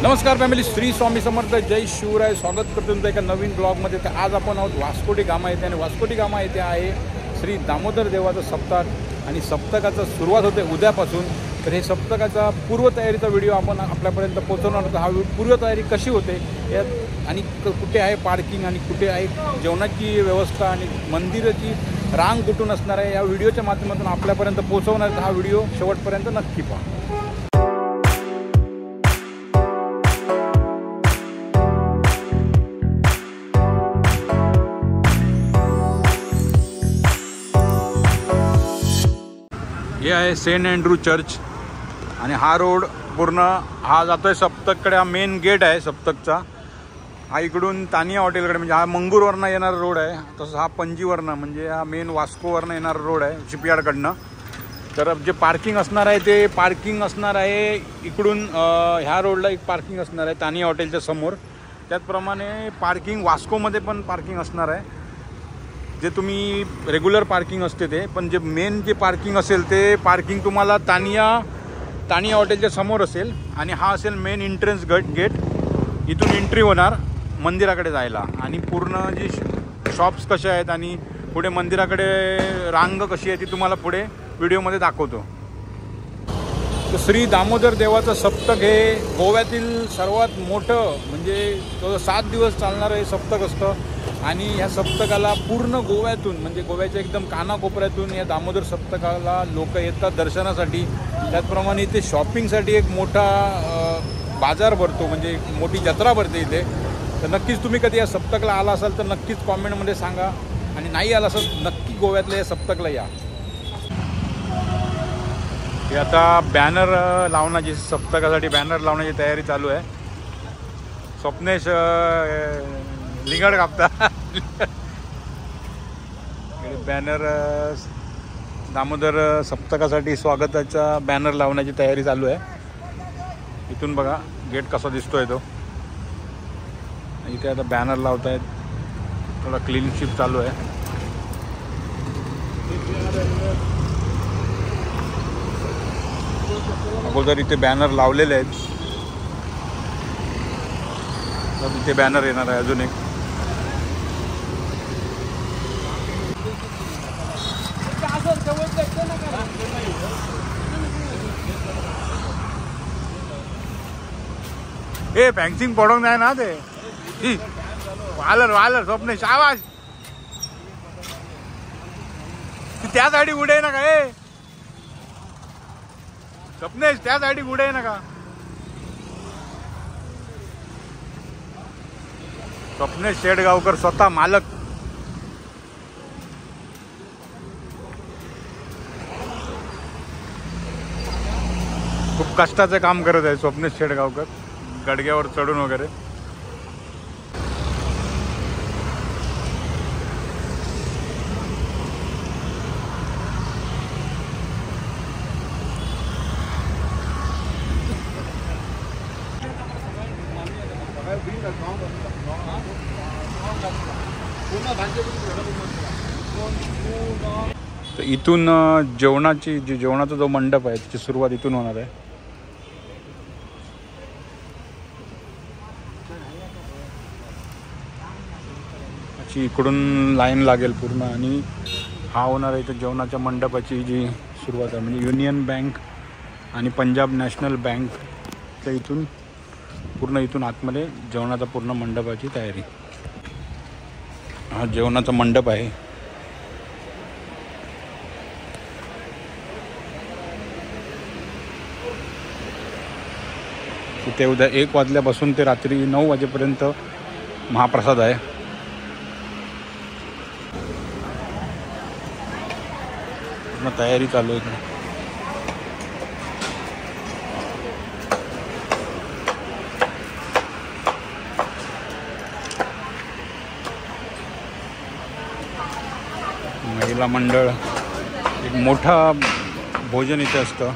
नमस्कार फॅमिली, श्री स्वामी समर्थ, जय शिवराय. स्वागत करतो तुमचं एका नवीन ब्लॉगमध्ये. तर आज आपण आहोत वास्को डी गामा येथे आणि वास्को डी गामा येथे आहे श्री दामोदर देवाचं सप्ताक आणि सप्तकाचा सुरुवात होते उद्यापासून. तर हे सप्तकाचा पूर्वतयारीचा व्हिडिओ आपण आपल्यापर्यंत पोहोचवणार होतो. हा पूर्वतयारी कशी होते यात आणि कुठे आहे पार्किंग आणि कुठे आहे जेवणाची व्यवस्था आणि मंदिराची रांग कुठून असणार आहे या व्हिडिओच्या माध्यमातून आपल्यापर्यंत पोहोचवणार. हा व्हिडिओ शेवटपर्यंत नक्की पहा. हे आहे सेंट अँड्रू चर्च आणि हा रोड पूर्ण हा जातो आहे सप्तककडे. हा मेन गेट आहे सप्तकचा. हा इकडून तानिया हॉटेलकडे म्हणजे हा मंगूरवरनं येणारा रोड आहे. तसं हा पणजीवरनं म्हणजे हा मेन वास्कोवरनं येणारा रोड आहे शिपयार्डकडनं. तर जे पार्किंग असणार आहे ते पार्किंग असणार आहे इकडून ह्या रोडला एक पार्किंग असणार आहे तानिया हॉटेलच्या समोर. त्याचप्रमाणे पार्किंग वास्कोमध्ये पण पार्किंग असणार आहे. जे तुम्ही रेग्युलर पार्किंग असते ते, पण जे मेन जे पार्किंग असेल ते पार्किंग तुम्हाला तानिया हॉटेलच्या समोर असेल आणि हा असेल मेन एंट्रन्स गेट. इथून एंट्री होणार मंदिराकडे जायला आणि पूर्ण जी शॉप्स कशा आहेत आणि पुढे मंदिराकडे रांग कशी आहे ती तुम्हाला पुढे व्हिडिओमध्ये दाखवतो. तर श्री दामोदर देवाचं सप्तक हे गोव्यातील सर्वात मोठं म्हणजे 7 दिवस चालणारं हे सप्तक असतं. आणि ह्या सप्तकाला पूर्ण गोव्यातून म्हणजे गोव्याच्या एकदम कानाकोपऱ्यातून या दामोदर सप्तकाला लोक येतात दर्शनासाठी. त्याचप्रमाणे इथे शॉपिंगसाठी एक मोठा बाजार भरतो म्हणजे एक मोठी जत्रा भरते इथे. तर नक्कीच तुम्ही कधी या सप्तकला आला असाल तर नक्कीच कॉमेंटमध्ये सांगा आणि नाही आला असाल नक्की गोव्यातल्या या सप्तकला या. हे आता बॅनर लावण्याची सप्तकासाठी बॅनर लावण्याची तयारी चालू आहे. स्वप्नेश लिंगड कापता बॅनर दामोदर सप्तकासाठी स्वागताचा बॅनर लावण्याची तयारी चालू आहे. इथून बघा गेट कसा दिसतोय तो. इथे आता बॅनर लावत आहेत. थोडा क्लीनशिप चालू आहे. अगोदर इथे बॅनर लावलेले आहेत. तर इथे बॅनर येणार आहे अजून एक. हे फॅन्सिंग पडून नाही ना ते. वालर स्वप्न शाबाश. त्या साईडी उडे ना का स्वप्नेश, त्या साईडी उडे ना का. स्वप्नेश शेडगावकर स्वतः मालक. खूप कष्टाचं काम करत आहे स्वप्नेश शेडगावकर गडग्यावर चढून वगैरे. तर इथून जेवणाचा जो मंडप आहे त्याची सुरुवात इथून होणार आहे. अशी इकडून लाईन लागेल पूर्ण आणि हा होणार आहे इथं जेवणाच्या मंडपाची जी सुरुवात आहे. म्हणजे युनियन बँक आणि पंजाब नॅशनल बँकच्या इथून पूर्ण इथून आतमध्ये जेवणाचा पूर्ण मंडपाची तयारी. हा जेवणाचा मंडप आहे. तिथे उद्या 1 वाजल्यापासून ते रात्री 9 वाजेपर्यंत महाप्रसाद आहे. पूर्ण तयारी चालू आहे. महिला मंडळ, एक मोठा भोजन इथे असतं.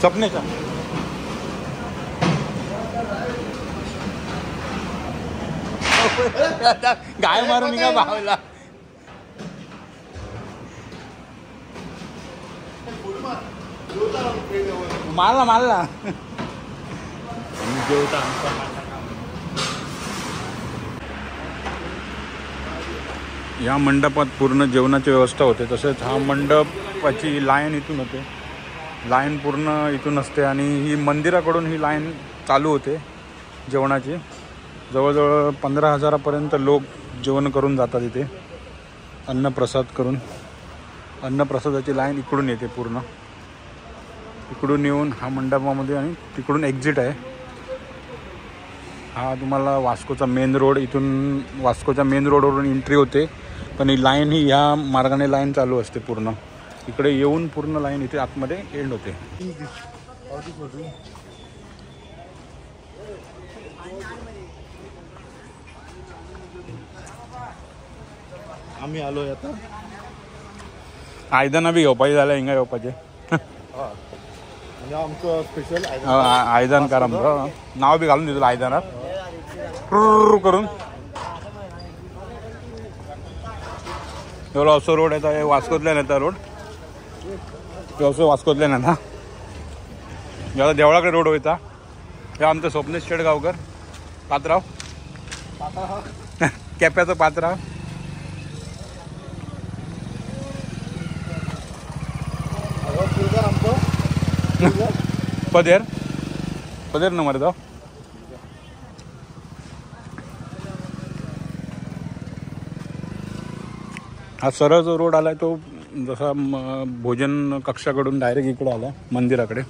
चपनेचा गाय मारून का भावला. मारला या मंडपात पूर्ण जेवणाची व्यवस्था होते. तसेच हा मंडपाची लाईन इथून होते. लाईन पूर्ण इथून असते आणि ही मंदिराकडून ही लाईन चालू होते जेवणाची. जवळजवळ 15,000पर्यंत लोक जेवण करून जातात इथे. अन्नप्रसाद करून अन्नप्रसादाची लाईन इकडून येते पूर्ण. इकडून येऊन हा मंडपामध्ये आणि तिकडून एक्झिट आहे. हा तुम्हाला वास्कोचा मेन रोड, इथून वास्कोच्या मेन रोडवरून एंट्री होते. पण ही लाईन ही ह्या मार्गाने लाईन चालू असते पूर्ण. इकडे येऊन पूर्ण लाईन इथे आतमध्ये एंड होते. आम्ही आलोय आता. आयदना बी घेवपाचे जाल्यार हिंगा येवपाचे. आमचं स्पेशल आयदन कार आमचं नाव बी घालून दिलं आयदनात करून. एवढा असं रोड येता वास्कोतल्यान येता रोड. असं वास्कोतल्यान येता. याला देवळाकडे रोड वयता. हे आमचं स्वप्नेश शेडगावकर पात्राव केप्याचं पात्राव. पदेर न मरे तो. हा सरळ जो रोड आलाय तो जसा भोजन कक्षाकडून डायरेक्ट इकडे आला मंदिराकडे.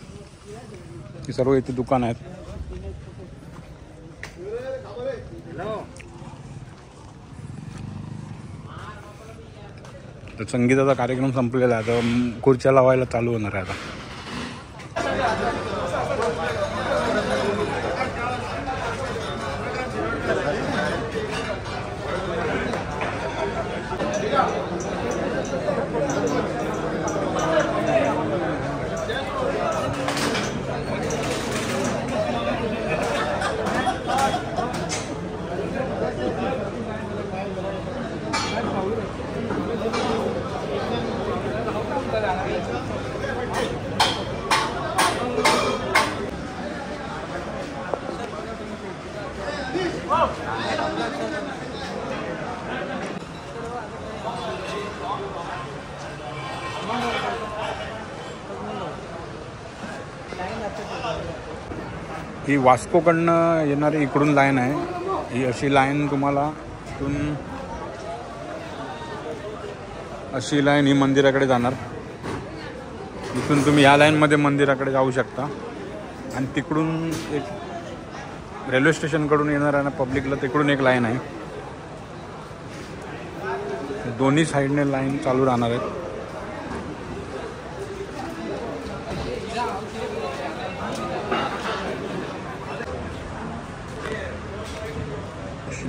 ही सर्व इथे दुकान आहेत. तर संगीताचा कार्यक्रम संपलेला आहे. आता खुर्च्या लावायला चालू होणार आहे आता. ही वास्कोकडनं येणारी इकडून लाईन आहे. ही अशी लाईन तुम्हाला इथून अशी लाईन ही मंदिराकडे जाणार. इथून तुम्ही ह्या लाईनमध्ये मंदिराकडे जाऊ शकता. आणि तिकडून एक रेल्वे स्टेशनकडून येणाऱ्या पब्लिकला तिकडून एक लाईन आहे. दोन्ही साईडने लाईन चालू राहणार आहेत.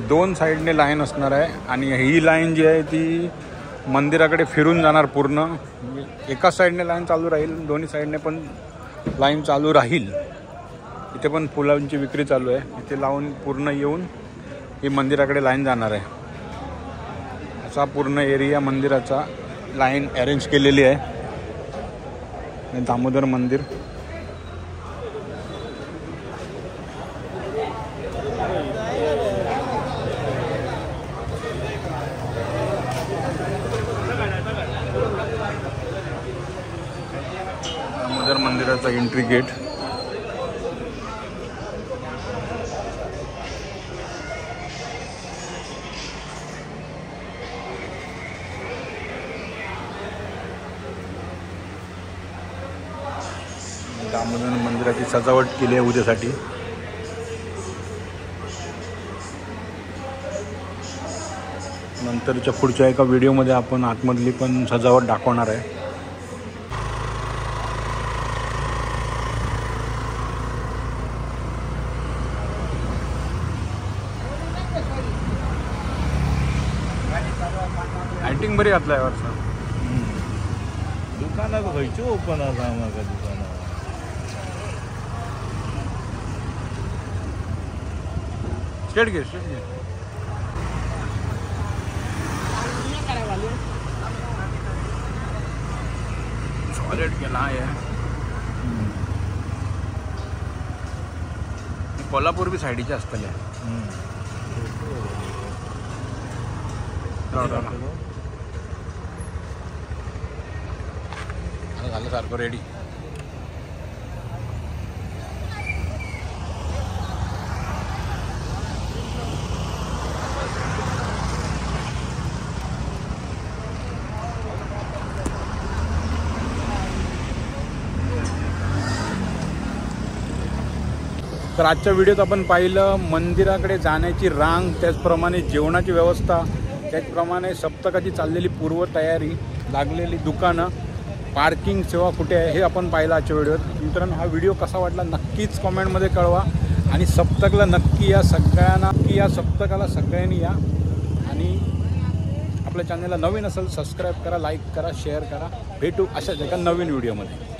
दोन साईडने लाईन असणार आहे. आणि ही लाईन जी आहे ती मंदिराकडे फिरून जाणार पूर्ण. एका साईडने लाईन चालू राहील, दोन्ही साईडने पण लाईन चालू राहील. इथे पण फुलांची विक्री चालू आहे. इथे लावून पूर्ण येऊन ही मंदिराकडे लाईन जाणार आहे. असा पूर्ण एरिया मंदिराचा लाईन अरेंज केलेली आहे. दामोदर मंदिर. दामोदर मंदिराचा एंट्री गेट. दामोदर मंदिराची सजावट केली आहे उद्यासाठी. नंतरच्या पुढच्या एका व्हिडिओमध्ये आपण आतमधली पण सजावट दाखवणार आहे. बरी घातलाय वरचा. दुकानात खंयच्यो ओपन आसा म्हाका दुकानां. स्ट्रेट घे स्ट्रेट घे. सॉलिड केला आहे. कोल्हापूर बी सायडीचे असतले. झालं सारखं रेडी. तर आजच्या व्हिडिओत आपण पाहिलं मंदिराकडे जाण्याची रांग, त्याचप्रमाणे जेवणाची व्यवस्था, त्याचप्रमाणे सप्तकाची चाललेली पूर्वतयारी, लागलेली दुकानं, पार्किंग सेवा कुठे आहे हे आपण पाहिलं आजच्या व्हिडिओत. मित्रांनो, हा व्हिडिओ कसा वाटला नक्कीच कमेंटमध्ये कळवा. आणि सप्तकला नक्की या, सप्तकाला सगळ्यांनी या. आणि आपल्या चॅनलला नवीन असेल सबस्क्राईब करा, लाईक करा, शेअर करा. भेटू अशाच एका नवीन व्हिडिओमध्ये.